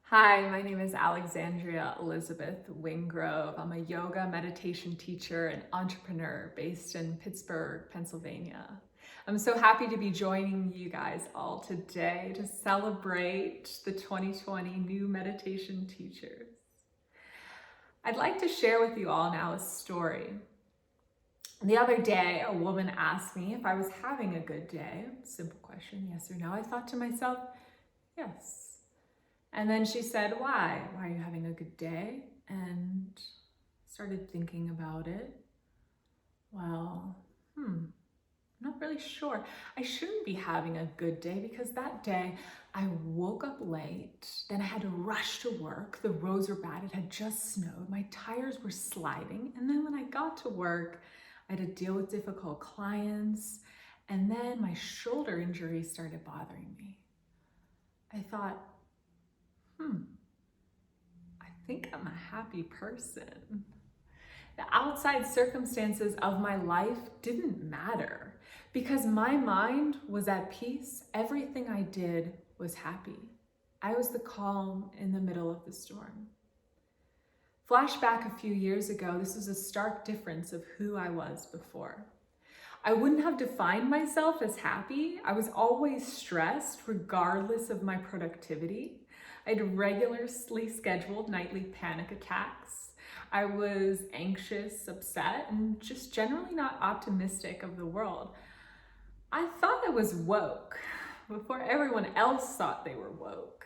Hi, my name is Alexandria Elizabeth Wingrove. I'm a yoga meditation teacher and entrepreneur based in Pittsburgh, Pennsylvania. I'm so happy to be joining you guys all today to celebrate the 2020 new meditation teachers. I'd like to share with you all now a story. The other day, a woman asked me if I was having a good day. Simple question, yes or no. I thought to myself, yes. And then she said, why? Why are you having a good day? And started thinking about it. Well, I'm not really sure. I shouldn't be having a good day because that day I woke up late, then I had to rush to work. The roads were bad, it had just snowed, my tires were sliding. And then when I got to work, I had to deal with difficult clients. And then my shoulder injury started bothering me. I thought, I think I'm a happy person. The outside circumstances of my life didn't matter because my mind was at peace. Everything I did was happy. I was the calm in the middle of the storm. Flashback a few years ago, this was a stark difference of who I was before. I wouldn't have defined myself as happy. I was always stressed regardless of my productivity. I had regularly scheduled nightly panic attacks. I was anxious, upset, and just generally not optimistic of the world. I thought I was woke before everyone else thought they were woke.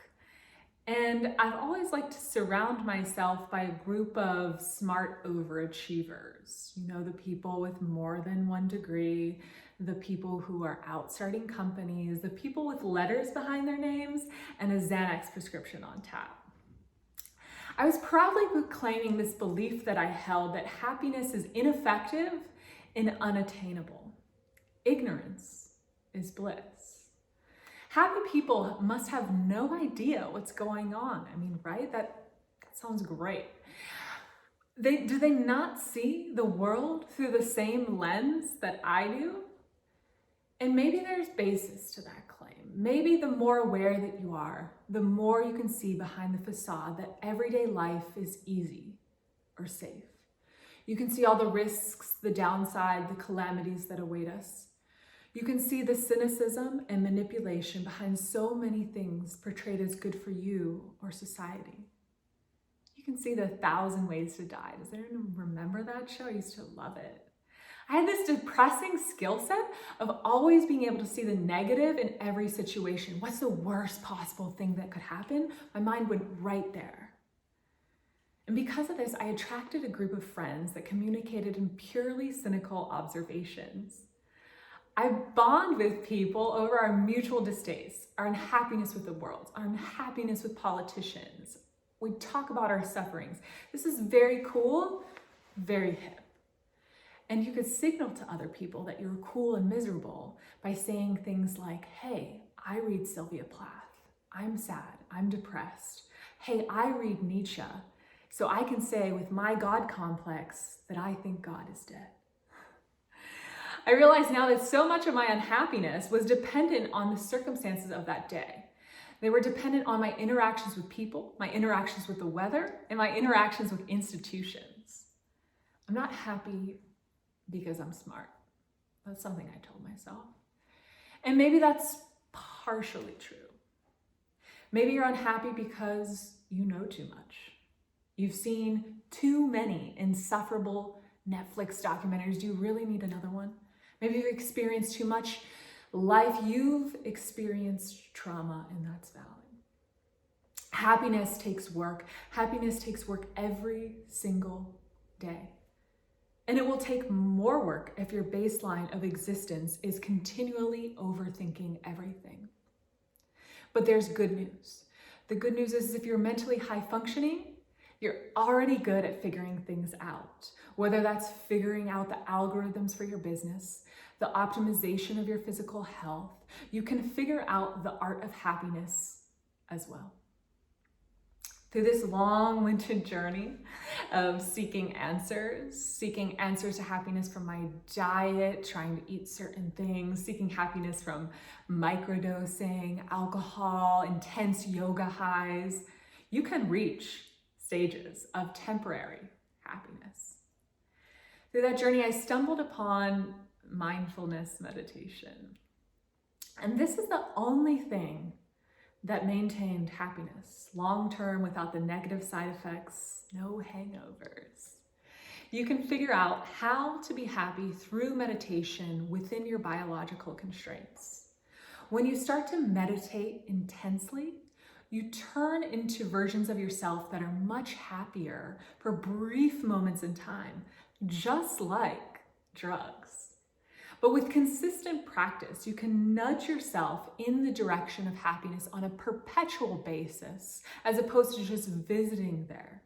And I've always liked to surround myself by a group of smart overachievers. You know, the people with more than 1 degree, the people who are out starting companies, the people with letters behind their names, and a Xanax prescription on tap. I was proudly proclaiming this belief that I held that happiness is ineffective and unattainable. Ignorance is bliss. Happy people must have no idea what's going on. I mean, right? That sounds great. Do they not see the world through the same lens that I do? And maybe there's basis to that claim. Maybe the more aware that you are, the more you can see behind the facade that everyday life is easy or safe. You can see all the risks, the downside, the calamities that await us. You can see the cynicism and manipulation behind so many things portrayed as good for you or society. You can see the 1,000 Ways to Die. Does anyone remember that show? I used to love it. I had this depressing skill set of always being able to see the negative in every situation. What's the worst possible thing that could happen? My mind went right there. And because of this, I attracted a group of friends that communicated in purely cynical observations. I bond with people over our mutual distaste, our unhappiness with the world, our unhappiness with politicians. We talk about our sufferings. This is very cool, very hip. And you could signal to other people that you're cool and miserable by saying things like, hey, I read Sylvia Plath. I'm sad, I'm depressed. Hey, I read Nietzsche. So I can say with my God complex that I think God is dead. I realize now that so much of my unhappiness was dependent on the circumstances of that day. They were dependent on my interactions with people, my interactions with the weather, and my interactions with institutions. I'm not happy because I'm smart. That's something I told myself. And maybe that's partially true. Maybe you're unhappy because you know too much. You've seen too many insufferable Netflix documentaries. Do you really need another one? Maybe you've experienced too much life. You've experienced trauma, and that's valid. Happiness takes work. Happiness takes work every single day. And it will take more work if your baseline of existence is continually overthinking everything. But there's good news. The good news is if you're mentally high functioning, you're already good at figuring things out, whether that's figuring out the algorithms for your business, the optimization of your physical health. You can figure out the art of happiness as well. Through this long-winded journey of seeking answers to happiness from my diet, trying to eat certain things, seeking happiness from microdosing, alcohol, intense yoga highs, you can reach stages of temporary happiness. Through that journey, I stumbled upon mindfulness meditation. And this is the only thing that maintained happiness long-term without the negative side effects, no hangovers. You can figure out how to be happy through meditation within your biological constraints. When you start to meditate intensely, you turn into versions of yourself that are much happier for brief moments in time, just like drugs. But with consistent practice, you can nudge yourself in the direction of happiness on a perpetual basis, as opposed to just visiting there,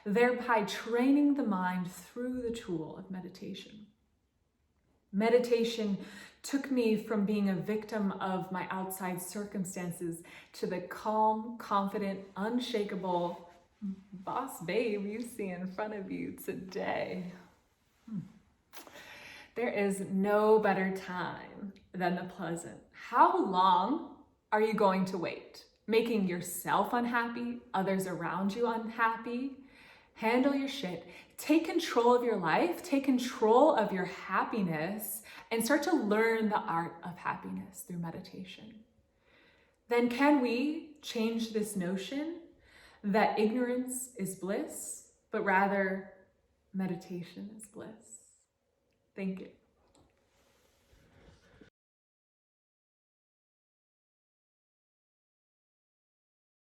thereby training the mind through the tool of meditation. Meditation took me from being a victim of my outside circumstances to the calm, confident, unshakable boss babe you see in front of you today. There is no better time than the present. How long are you going to wait? Making yourself unhappy, others around you unhappy? Handle your shit. Take control of your life, take control of your happiness, and start to learn the art of happiness through meditation. Then can we change this notion that ignorance is bliss, but rather meditation is bliss? Thank you.